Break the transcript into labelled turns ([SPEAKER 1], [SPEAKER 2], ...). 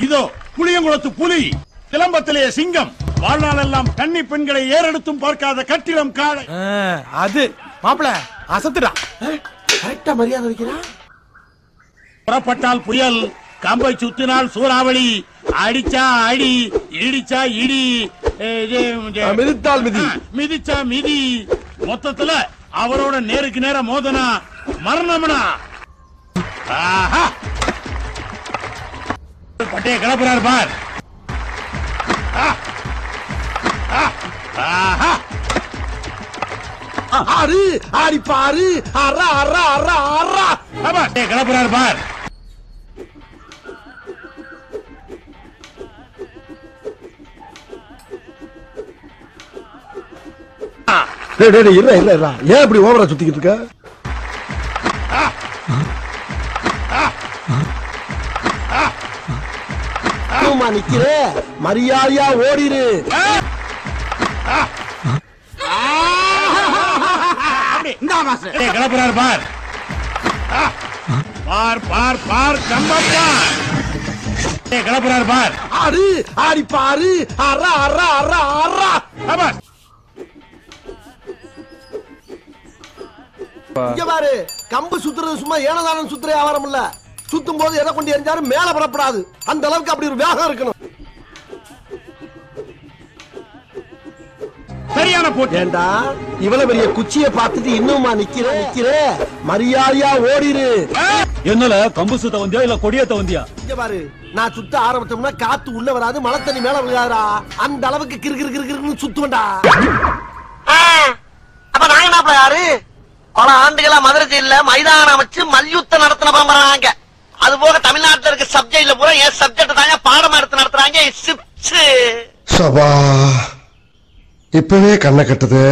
[SPEAKER 1] இதோ புளியங்குளத்து புலி, சிலம்பத்திலே சிங்கம், வாழ்நாளெல்லாம் கன்னி பெண்களை ஏறெடுத்தும் பார்க்காத கட்டிடம் காளை.
[SPEAKER 2] அது மாப்பிள அசத்துடா.
[SPEAKER 3] கரெக்டா மரியாதை வைக்கிறா.
[SPEAKER 1] புறப்பட்டால் புயல், கம்பை சுத்தினால் சூறாவளி, அடிச்சா அடி, இடிச்சா இடி,
[SPEAKER 3] மிதித்தால் மிதி,
[SPEAKER 1] மிதிச்சா மிதி. மொத்தத்துல அவரோட நேருக்கு நேர மோதனா மரணம்னா. பட்டைய கிளப்புறாரு பார்.
[SPEAKER 3] ஆறு ஆடி பாரு, அரா அரா அரா அரா
[SPEAKER 1] கிளப்புறாரு பார்.
[SPEAKER 3] ஏன் இப்படி ஓவரா சுத்திக்கிட்டு இருக்க? நிக்கிற மரியாதையா ஓடிரு.
[SPEAKER 1] கிளப்புறாரு பார். பார் பார் பார் கம்பப்பார். கிளப்புறாரு பார்.
[SPEAKER 3] ஆடு ஆடி பாரு, அரா அரா அரா அரா. இங்க பாரு, கம்பு சுத்துறது சும்மா ஏனதானம் சுத்துற வியாபாரம் இல்ல. சுத்தும் போது எதை கொண்டு எரிஞ்சாலும் மேல பரப்படாது. அந்த அளவுக்கு அப்படி ஒரு வேகம் இருக்கணும்.
[SPEAKER 1] சரியான போட்டு.
[SPEAKER 3] ஏண்டா இவ்வளவு பெரிய குச்சியை பார்த்துட்டு இன்னுமா நிக்கிற? மரியாதையா ஓடிரு.
[SPEAKER 1] என்னல கம்பு சுத்த வந்தியா இல்ல கொடியத்த வந்தியா?
[SPEAKER 3] இங்க பாரு, நான் சுத்த ஆரம்பிச்சோம்னா காத்து உள்ள வராது, மழை தண்ணி மேல விழுகாதா. அந்த அளவுக்கு கிறு கிறு கிறு கிறுன்னு சுத்துவண்டா. அப்ப நாங்க என்ன யாரு? பல ஆண்டுகளா மதுரை ஜெயில மைதானம் வச்சு மல்யுத்தம் நடத்தின பரம்பராங்க. அது போக தமிழ்நாட்டுல இருக்க சப்ஜெக்ட்ல பூரா என் சப்ஜெக்ட் தாங்க பாடம் எடுத்து நடத்துறாங்க.
[SPEAKER 4] இப்பவே கண்ணை கட்டுது.